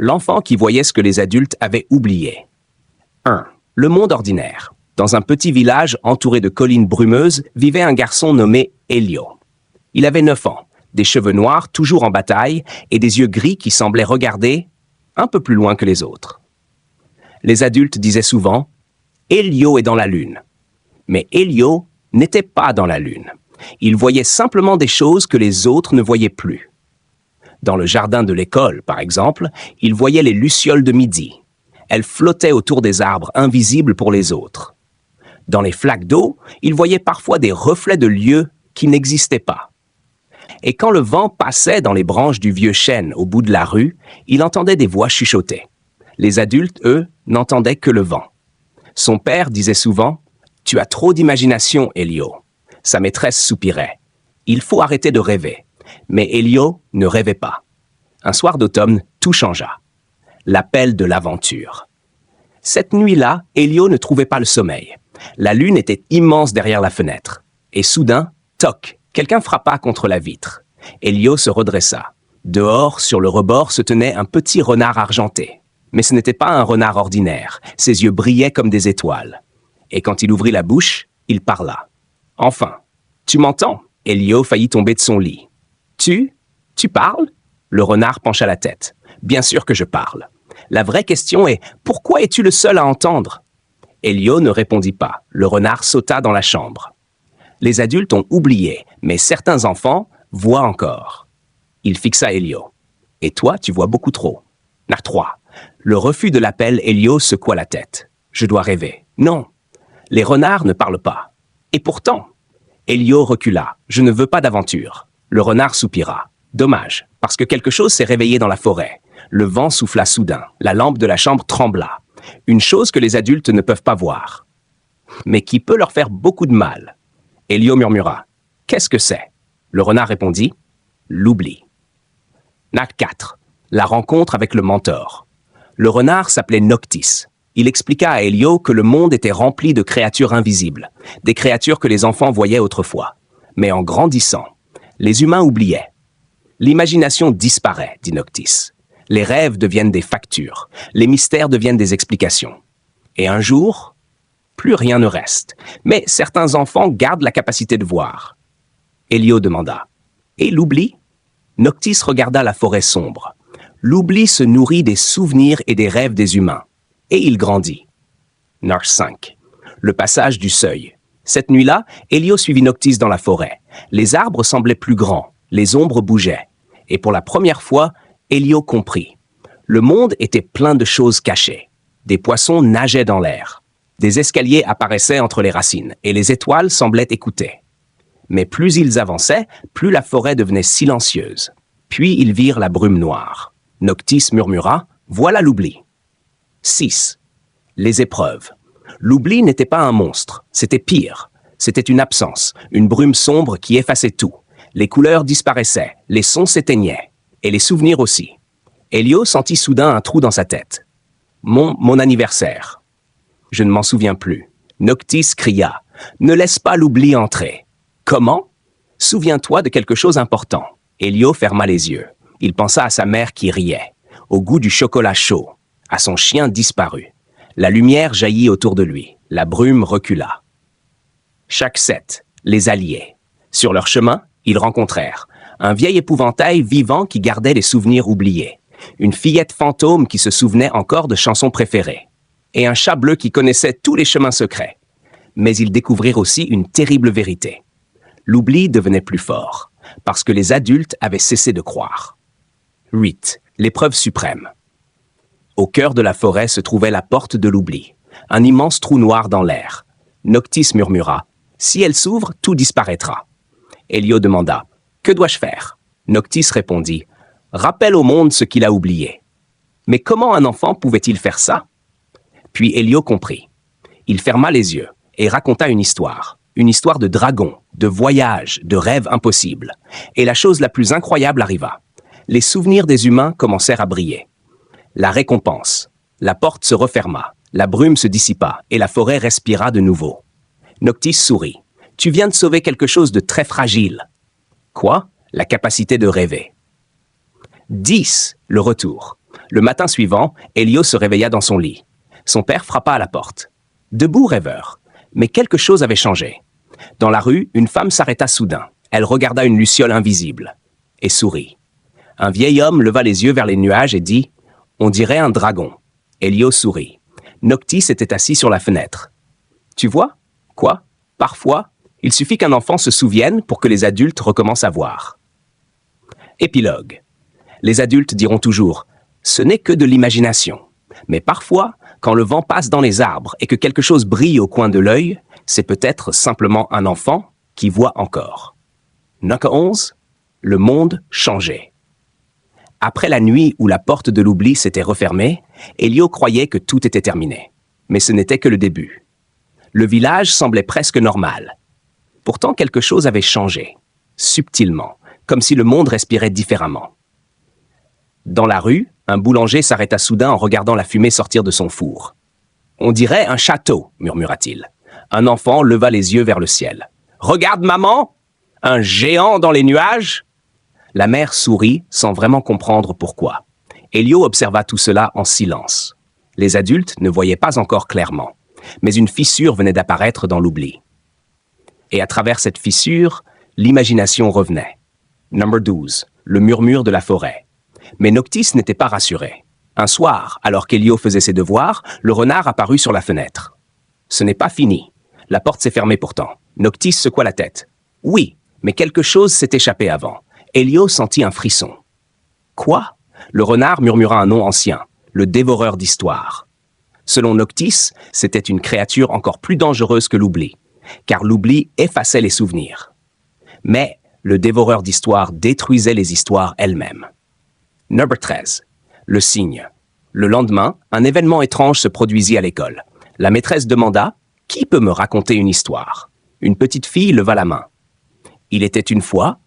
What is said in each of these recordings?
L'enfant qui voyait ce que les adultes avaient oublié. 1. Le monde ordinaire. Dans un petit village entouré de collines brumeuses, vivait un garçon nommé Elio. Il avait 9 ans, des cheveux noirs toujours en bataille et des yeux gris qui semblaient regarder un peu plus loin que les autres. Les adultes disaient souvent « Elio est dans la lune ». Mais Elio n'était pas dans la lune. Il voyait simplement des choses que les autres ne voyaient plus. Dans le jardin de l'école, par exemple, il voyait les lucioles de midi. Elles flottaient autour des arbres invisibles pour les autres. Dans les flaques d'eau, il voyait parfois des reflets de lieux qui n'existaient pas. Et quand le vent passait dans les branches du vieux chêne au bout de la rue, il entendait des voix chuchoter. Les adultes, eux, n'entendaient que le vent. Son père disait souvent « Tu as trop d'imagination, Elio ». Sa maîtresse soupirait « Il faut arrêter de rêver ». Mais Elio ne rêvait pas. Un soir d'automne, tout changea. L'appel de l'aventure. Cette nuit-là, Elio ne trouvait pas le sommeil. La lune était immense derrière la fenêtre. Et soudain, toc, quelqu'un frappa contre la vitre. Elio se redressa. Dehors, sur le rebord, se tenait un petit renard argenté. Mais ce n'était pas un renard ordinaire. Ses yeux brillaient comme des étoiles. Et quand il ouvrit la bouche, il parla. « Enfin, tu m'entends ?» Elio faillit tomber de son lit. « Tu parles ?» Le renard pencha la tête. « Bien sûr que je parle. La vraie question est, pourquoi es-tu le seul à entendre ?» Elio ne répondit pas. Le renard sauta dans la chambre. Les adultes ont oublié, mais certains enfants voient encore. Il fixa Elio. « Et toi, tu vois beaucoup trop. » N'a 3. Le refus de l'appel, Elio secoua la tête. « Je dois rêver. » Non. Les renards ne parlent pas. Et pourtant, Elio recula. « Je ne veux pas d'aventure. » Le renard soupira. « Dommage, parce que quelque chose s'est réveillé dans la forêt. » Le vent souffla soudain. La lampe de la chambre trembla. Une chose que les adultes ne peuvent pas voir, mais qui peut leur faire beaucoup de mal. Elio murmura. « Qu'est-ce que c'est ?» Le renard répondit. « L'oubli. » Acte 4. La rencontre avec le mentor. Le renard s'appelait Noctis. Il expliqua à Elio que le monde était rempli de créatures invisibles, des créatures que les enfants voyaient autrefois. Mais en grandissant, les humains oubliaient. L'imagination disparaît, dit Noctis. Les rêves deviennent des factures, les mystères deviennent des explications. Et un jour, plus rien ne reste. Mais certains enfants gardent la capacité de voir. Elio demanda. Et l'oubli ? Noctis regarda la forêt sombre. L'oubli se nourrit des souvenirs et des rêves des humains. Et il grandit. Narche 5. Le passage du seuil. Cette nuit-là, Elio suivit Noctis dans la forêt. Les arbres semblaient plus grands, les ombres bougeaient. Et pour la première fois, Elio comprit. Le monde était plein de choses cachées. Des poissons nageaient dans l'air. Des escaliers apparaissaient entre les racines et les étoiles semblaient écouter. Mais plus ils avançaient, plus la forêt devenait silencieuse. Puis ils virent la brume noire. Noctis murmura « Voilà l'oubli ». 6. Les épreuves. L'oubli n'était pas un monstre, c'était pire. C'était une absence, une brume sombre qui effaçait tout. Les couleurs disparaissaient, les sons s'éteignaient, et les souvenirs aussi. Elio sentit soudain un trou dans sa tête. Mon anniversaire. Je ne m'en souviens plus. Noctis cria. Ne laisse pas l'oubli entrer. Comment? Souviens-toi de quelque chose d'important. Elio ferma les yeux. Il pensa à sa mère qui riait, au goût du chocolat chaud, à son chien disparu. La lumière jaillit autour de lui. La brume recula. Chaque 7, les alliés. Sur leur chemin, ils rencontrèrent un vieil épouvantail vivant qui gardait les souvenirs oubliés, une fillette fantôme qui se souvenait encore de chansons préférées, et un chat bleu qui connaissait tous les chemins secrets. Mais ils découvrirent aussi une terrible vérité. L'oubli devenait plus fort, parce que les adultes avaient cessé de croire. 8. L'épreuve suprême. Au cœur de la forêt se trouvait la porte de l'oubli, un immense trou noir dans l'air. Noctis murmura « Si elle s'ouvre, tout disparaîtra ». Elio demanda « Que dois-je faire ?» Noctis répondit « Rappelle au monde ce qu'il a oublié ». Mais comment un enfant pouvait-il faire ça? Puis Elio comprit. Il ferma les yeux et raconta une histoire de dragon, de voyage, de rêves impossibles. Et la chose la plus incroyable arriva. Les souvenirs des humains commencèrent à briller. La récompense. La porte se referma, la brume se dissipa et la forêt respira de nouveau. Noctis sourit. « Tu viens de sauver quelque chose de très fragile. » Quoi? La capacité de rêver. 10. Le retour. Le matin suivant, Elio se réveilla dans son lit. Son père frappa à la porte. Debout, rêveur. Mais quelque chose avait changé. Dans la rue, une femme s'arrêta soudain. Elle regarda une luciole invisible et sourit. Un vieil homme leva les yeux vers les nuages et dit « On dirait un dragon ». Elio sourit. Noctis était assis sur la fenêtre. « Tu vois ? Quoi ? Parfois, il suffit qu'un enfant se souvienne pour que les adultes recommencent à voir. » Épilogue. Les adultes diront toujours « Ce n'est que de l'imagination ». Mais parfois, quand le vent passe dans les arbres et que quelque chose brille au coin de l'œil, c'est peut-être simplement un enfant qui voit encore. Note 11. Le monde changeait. Après la nuit où la porte de l'oubli s'était refermée, Elio croyait que tout était terminé. Mais ce n'était que le début. Le village semblait presque normal. Pourtant, quelque chose avait changé, subtilement, comme si le monde respirait différemment. Dans la rue, un boulanger s'arrêta soudain en regardant la fumée sortir de son four. « On dirait un château », murmura-t-il. Un enfant leva les yeux vers le ciel. « Regarde, maman ! Un géant dans les nuages ?» La mère sourit sans vraiment comprendre pourquoi. Elio observa tout cela en silence. Les adultes ne voyaient pas encore clairement, mais une fissure venait d'apparaître dans l'oubli. Et à travers cette fissure, l'imagination revenait. Number 12, le murmure de la forêt. Mais Noctis n'était pas rassuré. Un soir, alors qu'Elio faisait ses devoirs, le renard apparut sur la fenêtre. Ce n'est pas fini. La porte s'est fermée pourtant. Noctis secoua la tête. Oui, mais quelque chose s'est échappé avant. Elio sentit un frisson. Quoi ? Le renard murmura un nom ancien, le dévoreur d'histoires. Selon Noctis, c'était une créature encore plus dangereuse que l'oubli, car l'oubli effaçait les souvenirs. Mais le dévoreur d'histoires détruisait les histoires elles-mêmes. Number 13. Le signe. Le lendemain, un événement étrange se produisit à l'école. La maîtresse demanda « Qui peut me raconter une histoire ?» Une petite fille leva la main. Il était une fois.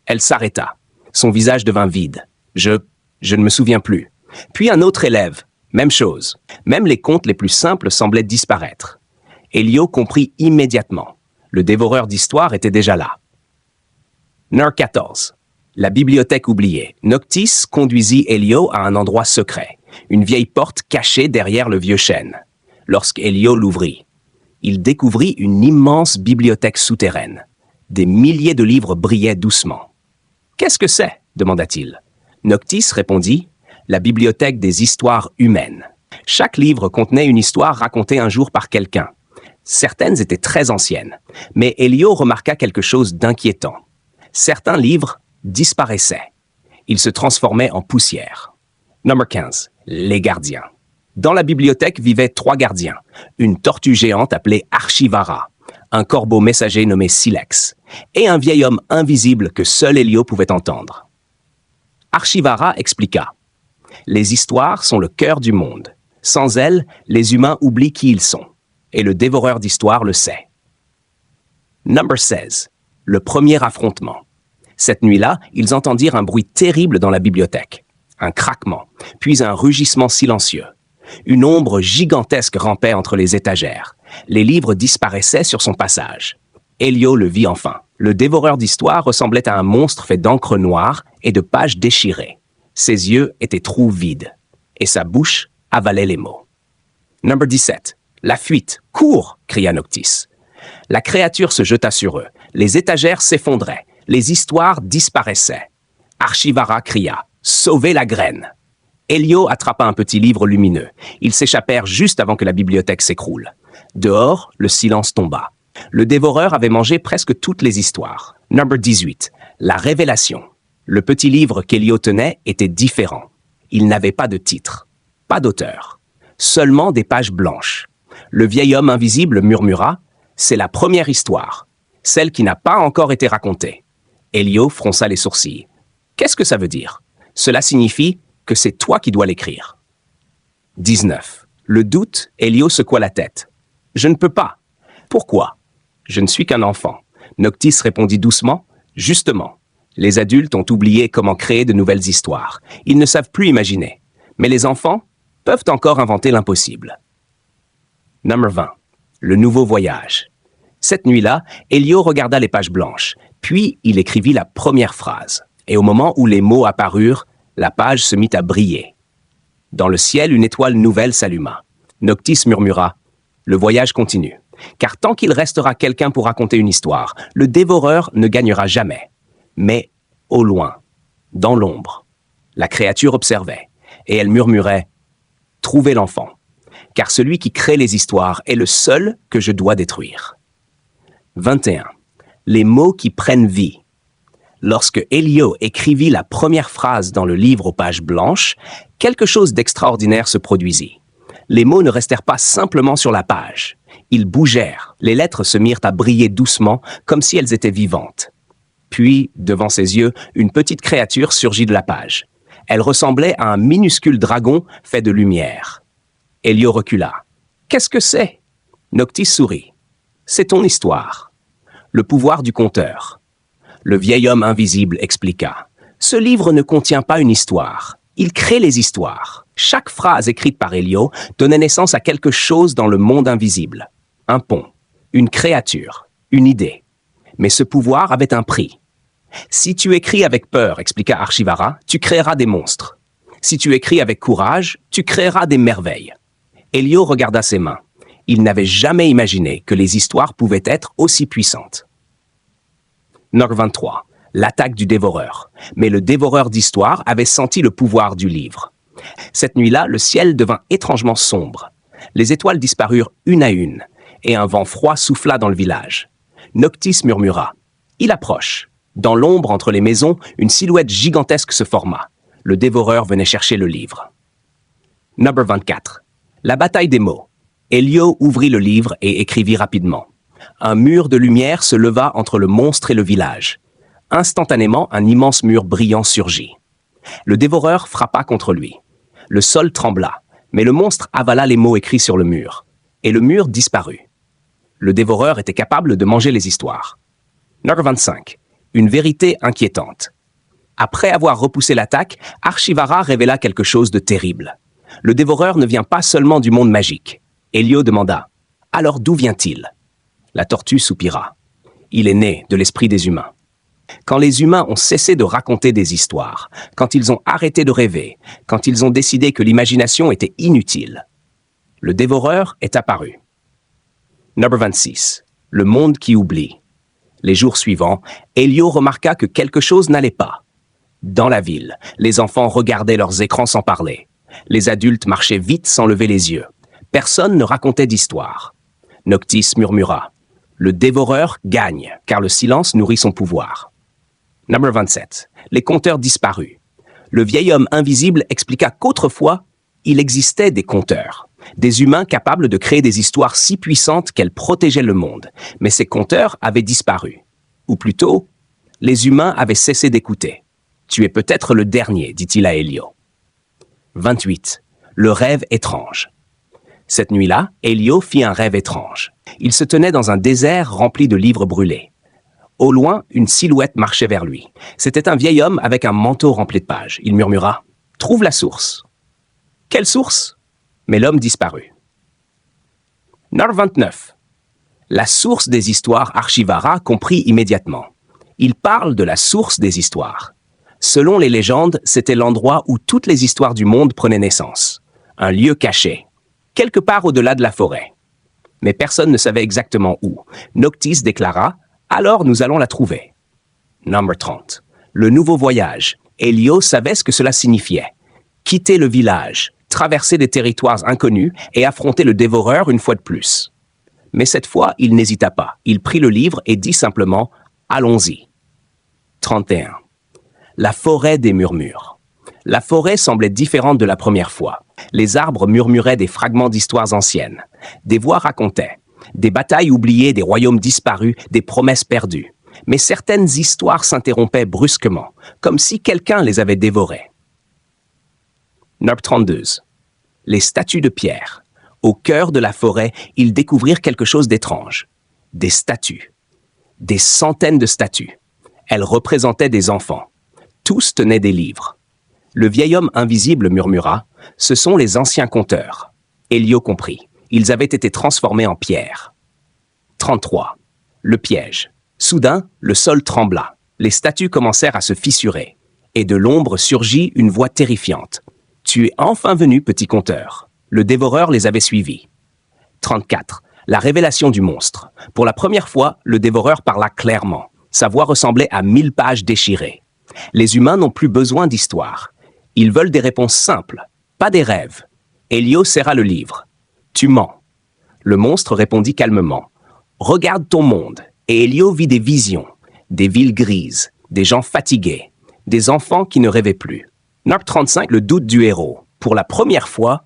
Elle s'arrêta. Son visage devint vide. Je ne me souviens plus. Puis un autre élève. Même chose. Même les contes les plus simples semblaient disparaître. Elio comprit immédiatement. Le dévoreur d'histoires était déjà là. Number 14. La bibliothèque oubliée. Noctis conduisit Elio à un endroit secret, une vieille porte cachée derrière le vieux chêne. Lorsqu'Elio l'ouvrit, il découvrit une immense bibliothèque souterraine. Des milliers de livres brillaient doucement. « Qu'est-ce que c'est » demanda-t-il. Noctis répondit « La bibliothèque des histoires humaines. Chaque livre contenait une histoire racontée un jour par quelqu'un. Certaines étaient très anciennes, mais Elio remarqua quelque chose d'inquiétant. Certains livres disparaissaient. Ils se transformaient en poussière. Number 15. Les gardiens. Dans la bibliothèque vivaient 3 gardiens. Une tortue géante appelée Archivara, un corbeau messager nommé Silex, et un vieil homme invisible que seul Elio pouvait entendre. Archivara expliqua. Les histoires sont le cœur du monde. Sans elles, les humains oublient qui ils sont. Et le dévoreur d'histoires le sait. Number 16. Le premier affrontement. Cette nuit-là, ils entendirent un bruit terrible dans la bibliothèque. Un craquement, puis un rugissement silencieux. Une ombre gigantesque rampait entre les étagères. Les livres disparaissaient sur son passage. Elio le vit enfin. Le dévoreur d'histoires ressemblait à un monstre fait d'encre noire et de pages déchirées. Ses yeux étaient trous vides, et sa bouche avalait les mots. Number 17. La fuite. Cours! Cria Noctis. La créature se jeta sur eux. Les étagères s'effondraient. Les histoires disparaissaient. Archivara cria « Sauvez la graine !» Elio attrapa un petit livre lumineux. Ils s'échappèrent juste avant que la bibliothèque s'écroule. Dehors, le silence tomba. Le dévoreur avait mangé presque toutes les histoires. Number 18. La révélation. Le petit livre qu'Elio tenait était différent. Il n'avait pas de titre, pas d'auteur, seulement des pages blanches. Le vieil homme invisible murmura « C'est la première histoire, celle qui n'a pas encore été racontée. » Elio fronça les sourcils. « Qu'est-ce que ça veut dire ? Cela signifie que c'est toi qui dois l'écrire. » 19. Le doute, Elio secoua la tête. « Je ne peux pas. » « Pourquoi ? » ?»« Je ne suis qu'un enfant. » Noctis répondit doucement. « Justement, les adultes ont oublié comment créer de nouvelles histoires. Ils ne savent plus imaginer. Mais les enfants peuvent encore inventer l'impossible. » Number 20. Le nouveau voyage. Cette nuit-là, Elio regarda les pages blanches. Puis, il écrivit la première phrase. Et au moment où les mots apparurent, la page se mit à briller. Dans le ciel, une étoile nouvelle s'alluma. Noctis murmura « Le voyage continue. Car tant qu'il restera quelqu'un pour raconter une histoire, le dévoreur ne gagnera jamais. » Mais, au loin, dans l'ombre, la créature observait, et elle murmurait « Trouvez l'enfant, car celui qui crée les histoires est le seul que je dois détruire. » 21. Les mots qui prennent vie. Lorsque Elio écrivit la première phrase dans le livre aux pages blanches, quelque chose d'extraordinaire se produisit. Les mots ne restèrent pas simplement sur la page. Ils bougèrent, les lettres se mirent à briller doucement, comme si elles étaient vivantes. Puis, devant ses yeux, une petite créature surgit de la page. Elle ressemblait à un minuscule dragon fait de lumière. Elio recula. « Qu'est-ce que c'est ?» Noctis sourit. « C'est ton histoire. Le pouvoir du conteur. » Le vieil homme invisible expliqua. « Ce livre ne contient pas une histoire. Il crée les histoires. Chaque phrase écrite par Elio donnait naissance à quelque chose dans le monde invisible. Un pont, une créature, une idée. Mais ce pouvoir avait un prix. Si tu écris avec peur, expliqua Archivara, tu créeras des monstres. Si tu écris avec courage, tu créeras des merveilles. » Elio regarda ses mains. Il n'avait jamais imaginé que les histoires pouvaient être aussi puissantes. Noc 23. L'attaque du dévoreur. Mais le dévoreur d'histoire avait senti le pouvoir du livre. Cette nuit-là, le ciel devint étrangement sombre. Les étoiles disparurent une à une, et un vent froid souffla dans le village. Noctis murmura. « Il approche. » Dans l'ombre entre les maisons, une silhouette gigantesque se forma. Le dévoreur venait chercher le livre. Number 24. La bataille des mots. Elio ouvrit le livre et écrivit rapidement. Un mur de lumière se leva entre le monstre et le village. Instantanément, un immense mur brillant surgit. Le dévoreur frappa contre lui. Le sol trembla, mais le monstre avala les mots écrits sur le mur. Et le mur disparut. Le dévoreur était capable de manger les histoires. Number 25. Une vérité inquiétante. Après avoir repoussé l'attaque, Archivara révéla quelque chose de terrible. Le dévoreur ne vient pas seulement du monde magique. Elio demanda « Alors d'où vient-il » La tortue soupira. « Il est né de l'esprit des humains. » Quand les humains ont cessé de raconter des histoires, quand ils ont arrêté de rêver, quand ils ont décidé que l'imagination était inutile, le dévoreur est apparu. Number 26. Le monde qui oublie. Les jours suivants, Elio remarqua que quelque chose n'allait pas. Dans la ville, les enfants regardaient leurs écrans sans parler. Les adultes marchaient vite sans lever les yeux. Personne ne racontait d'histoire. Noctis murmura. Le dévoreur gagne, car le silence nourrit son pouvoir. Number 27. Les conteurs disparus. Le vieil homme invisible expliqua qu'autrefois, il existait des conteurs. Des humains capables de créer des histoires si puissantes qu'elles protégeaient le monde. Mais ces conteurs avaient disparu. Ou plutôt, les humains avaient cessé d'écouter. « Tu es peut-être le dernier, dit-il à Elio. » 28. Le rêve étrange. Cette nuit-là, Elio fit un rêve étrange. Il se tenait dans un désert rempli de livres brûlés. Au loin, une silhouette marchait vers lui. C'était un vieil homme avec un manteau rempli de pages. Il murmura « Trouve la source. » « Quelle source ?» Mais l'homme disparut. Number 29. La source des histoires, Archivara comprit immédiatement. Il parle de la source des histoires. Selon les légendes, c'était l'endroit où toutes les histoires du monde prenaient naissance. Un lieu caché, quelque part au-delà de la forêt. Mais personne ne savait exactement où. Noctis déclara « Alors nous allons la trouver. » Number 30. Le nouveau voyage. Elio savait ce que cela signifiait. Quitter le village, traverser des territoires inconnus et affronter le dévoreur une fois de plus. Mais cette fois, il n'hésita pas. Il prit le livre et dit simplement « Allons-y. » 31. La forêt des murmures. La forêt semblait différente de la première fois. Les arbres murmuraient des fragments d'histoires anciennes. Des voix racontaient. Des batailles oubliées, des royaumes disparus, des promesses perdues. Mais certaines histoires s'interrompaient brusquement, comme si quelqu'un les avait dévorées. Number 32. Les statues de pierre. Au cœur de la forêt, ils découvrirent quelque chose d'étrange. Des statues. Des centaines de statues. Elles représentaient des enfants. Tous tenaient des livres. Le vieil homme invisible murmura « Ce sont les anciens conteurs. » Elio comprit. Ils avaient été transformés en pierre. 33. Le piège. Soudain, le sol trembla. Les statues commencèrent à se fissurer. Et de l'ombre surgit une voix terrifiante. « Tu es enfin venu, petit conteur. Le dévoreur les avait suivis. 34. La révélation du monstre. Pour la première fois, le dévoreur parla clairement. Sa voix ressemblait à 1000 pages déchirées. Les humains n'ont plus besoin d'histoire. Ils veulent des réponses simples, pas des rêves. Elio serra le livre. Tu mens. Le monstre répondit calmement. Regarde ton monde. Et Elio vit des visions, des villes grises, des gens fatigués, des enfants qui ne rêvaient plus. Narc 35, le doute du héros. Pour la première fois,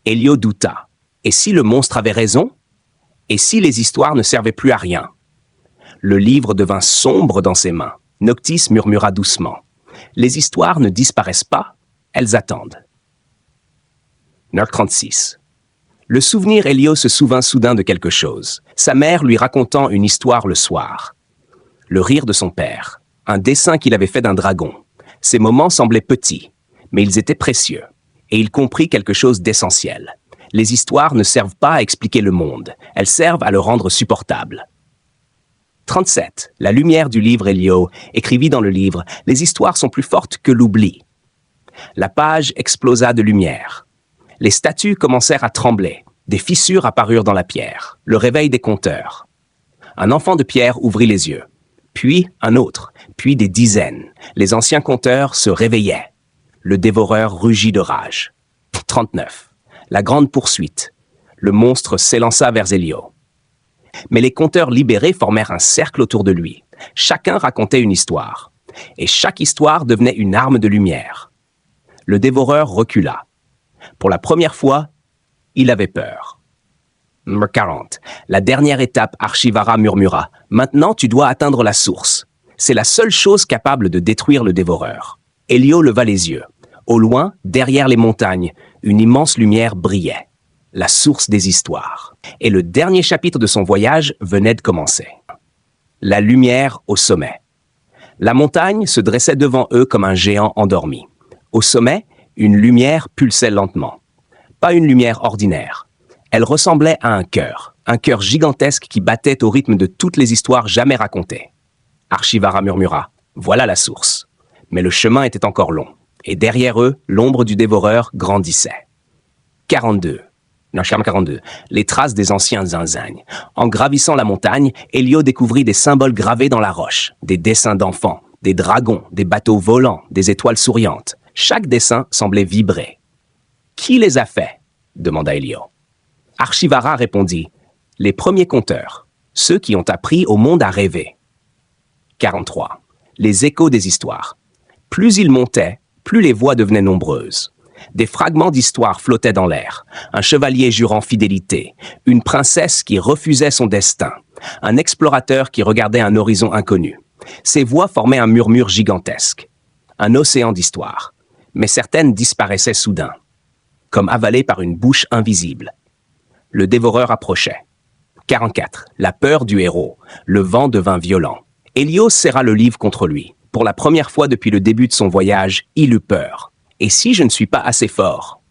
Elio douta. Et si le monstre avait raison? Et si les histoires ne servaient plus à rien? Le livre devint sombre dans ses mains. Noctis murmura doucement. Les histoires ne disparaissent pas, elles attendent. Narc 36. Le souvenir Elio se souvint soudain de quelque chose. Sa mère lui racontant une histoire le soir. Le rire de son père. Un dessin qu'il avait fait d'un dragon. Ces moments semblaient petits, mais ils étaient précieux. Et il comprit quelque chose d'essentiel. Les histoires ne servent pas à expliquer le monde. Elles servent à le rendre supportable. 37. La lumière du livre Elio écrivit dans le livre « Les histoires sont plus fortes que l'oubli ». La page explosa de lumière. Les statues commencèrent à trembler. Des fissures apparurent dans la pierre. Le réveil des conteurs. Un enfant de pierre ouvrit les yeux. Puis un autre. Puis des dizaines. Les anciens conteurs se réveillaient. Le dévoreur rugit de rage. 39. La grande poursuite. Le monstre s'élança vers Elio. Mais les conteurs libérés formèrent un cercle autour de lui. Chacun racontait une histoire. Et chaque histoire devenait une arme de lumière. Le dévoreur recula. Pour la première fois, il avait peur. 40. La dernière étape, Archivara murmura. Maintenant, tu dois atteindre la source. C'est la seule chose capable de détruire le dévoreur. Elio leva les yeux. Au loin, derrière les montagnes, une immense lumière brillait. La source des histoires. Et le dernier chapitre de son voyage venait de commencer. La lumière au sommet. La montagne se dressait devant eux comme un géant endormi. Au sommet, une lumière pulsait lentement. Pas une lumière ordinaire. Elle ressemblait à un cœur gigantesque qui battait au rythme de toutes les histoires jamais racontées. Archivara murmura. Voilà la source. Mais le chemin était encore long. Et derrière eux, l'ombre du dévoreur grandissait. 42. Les traces des anciens zinzagnes. En gravissant la montagne, Elio découvrit des symboles gravés dans la roche, des dessins d'enfants, des dragons, des bateaux volants, des étoiles souriantes. Chaque dessin semblait vibrer. « Qui les a faits » demanda Elio. Archivara répondit « Les premiers conteurs, ceux qui ont appris au monde à rêver. » 43. Les échos des histoires. Plus ils montaient, plus les voix devenaient nombreuses. Des fragments d'histoire flottaient dans l'air. Un chevalier jurant fidélité, une princesse qui refusait son destin, un explorateur qui regardait un horizon inconnu. Ces voix formaient un murmure gigantesque. Un océan d'histoire. Mais certaines disparaissaient soudain, comme avalées par une bouche invisible. Le dévoreur approchait. 44. La peur du héros. Le vent devint violent. Elio serra le livre contre lui. Pour la première fois depuis le début de son voyage, il eut peur. Et si je ne suis pas assez fort?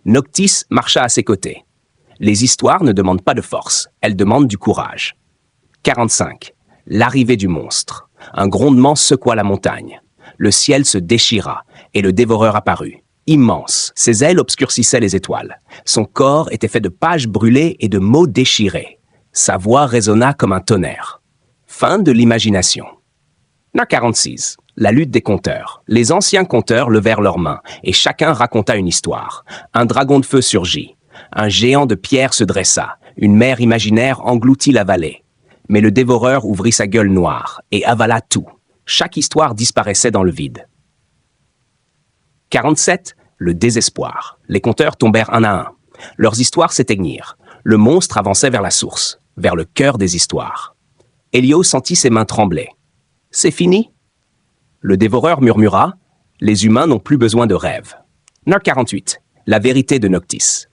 Noctis marcha à ses côtés. Les histoires ne demandent pas de force, elles demandent du courage. 45. L'arrivée du monstre. Un grondement secoua la montagne. Le ciel se déchira et le dévoreur apparut. Immense, ses ailes obscurcissaient les étoiles. Son corps était fait de pages brûlées et de mots déchirés. Sa voix résonna comme un tonnerre. Fin de l'imagination. 46. La lutte des conteurs. Les anciens conteurs levèrent leurs mains et chacun raconta une histoire. Un dragon de feu surgit. Un géant de pierre se dressa. Une mer imaginaire engloutit la vallée. Mais le dévoreur ouvrit sa gueule noire et avala tout. Chaque histoire disparaissait dans le vide. 47. Le désespoir. Les conteurs tombèrent un à un. Leurs histoires s'éteignirent. Le monstre avançait vers la source, vers le cœur des histoires. Elio sentit ses mains trembler. « C'est fini ?» Le dévoreur murmura « Les humains n'ont plus besoin de rêves. » 48. La vérité de Noctis.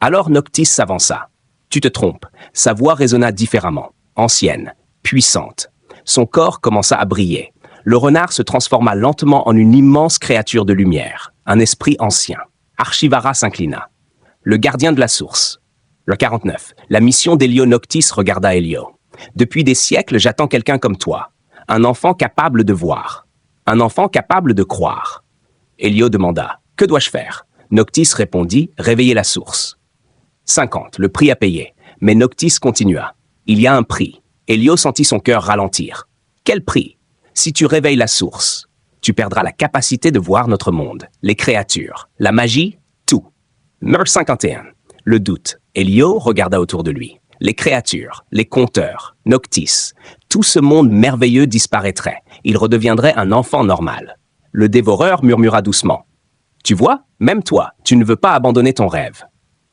Alors Noctis s'avança. « Tu te trompes. » Sa voix résonna différemment, ancienne, puissante. Son corps commença à briller. Le renard se transforma lentement en une immense créature de lumière, un esprit ancien. Archivara s'inclina. Le gardien de la source. Le 49. La mission d'Elio. Noctis regarda Elio. « Depuis des siècles, j'attends quelqu'un comme toi. Un enfant capable de voir. Un enfant capable de croire. » Elio demanda. « Que dois-je faire » Noctis répondit « Réveillez la source ». 50. Le prix à payer. Mais Noctis continua. « Il y a un prix. » Elio sentit son cœur ralentir. « Quel prix? Si tu réveilles la source, tu perdras la capacité de voir notre monde, les créatures, la magie, tout. » Numéro 51. Le doute. Elio regarda autour de lui. Les créatures, les conteurs, Noctis, tout ce monde merveilleux disparaîtrait. Il redeviendrait un enfant normal. Le dévoreur murmura doucement. « Tu vois, même toi, tu ne veux pas abandonner ton rêve. »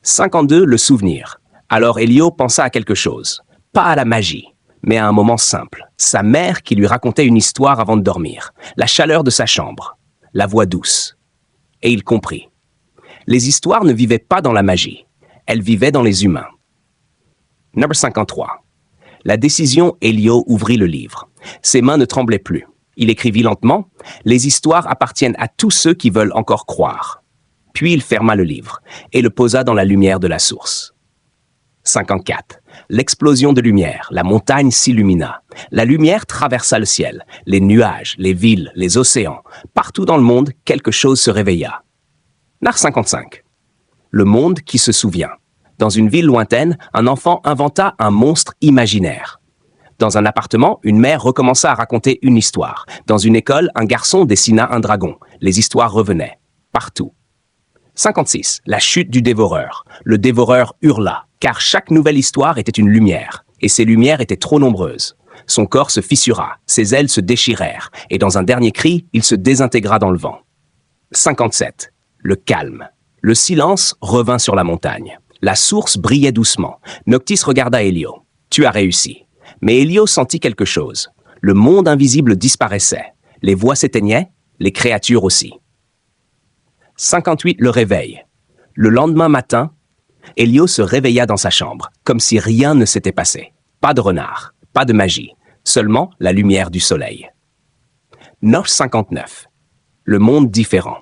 52. Le souvenir. Alors Elio pensa à quelque chose. Pas à la magie, mais à un moment simple. Sa mère qui lui racontait une histoire avant de dormir. La chaleur de sa chambre. La voix douce. Et il comprit. Les histoires ne vivaient pas dans la magie. Elles vivaient dans les humains. Numéro 53. La décision, Elio ouvrit le livre. Ses mains ne tremblaient plus. Il écrivit lentement « Les histoires appartiennent à tous ceux qui veulent encore croire. » Puis il ferma le livre et le posa dans la lumière de la source. 54. L'explosion de lumière, la montagne s'illumina. La lumière traversa le ciel, les nuages, les villes, les océans. Partout dans le monde, quelque chose se réveilla. Nar 55. Le monde qui se souvient. Dans une ville lointaine, un enfant inventa un monstre imaginaire. Dans un appartement, une mère recommença à raconter une histoire. Dans une école, un garçon dessina un dragon. Les histoires revenaient. Partout. 56. La chute du dévoreur. Le dévoreur hurla, car chaque nouvelle histoire était une lumière, et ces lumières étaient trop nombreuses. Son corps se fissura, ses ailes se déchirèrent, et dans un dernier cri, il se désintégra dans le vent. 57. Le calme. Le silence revint sur la montagne. La source brillait doucement. Noctis regarda Elio. « Tu as réussi. » Mais Elio sentit quelque chose. Le monde invisible disparaissait. Les voix s'éteignaient, les créatures aussi. 58. Le réveil. Le lendemain matin, Elio se réveilla dans sa chambre, comme si rien ne s'était passé. Pas de renard, pas de magie, seulement la lumière du soleil. Noche 59. Le monde différent.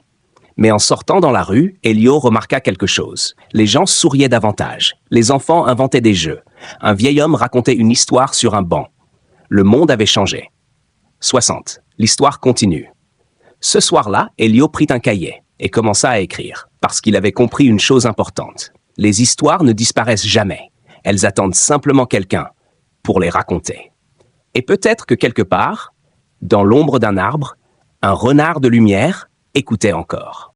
Mais en sortant dans la rue, Elio remarqua quelque chose. Les gens souriaient davantage. Les enfants inventaient des jeux. Un vieil homme racontait une histoire sur un banc. Le monde avait changé. 60. L'histoire continue. Ce soir-là, Elio prit un cahier et commença à écrire, parce qu'il avait compris une chose importante. Les histoires ne disparaissent jamais. Elles attendent simplement quelqu'un pour les raconter. Et peut-être que quelque part, dans l'ombre d'un arbre, un renard de lumière écoutait encore.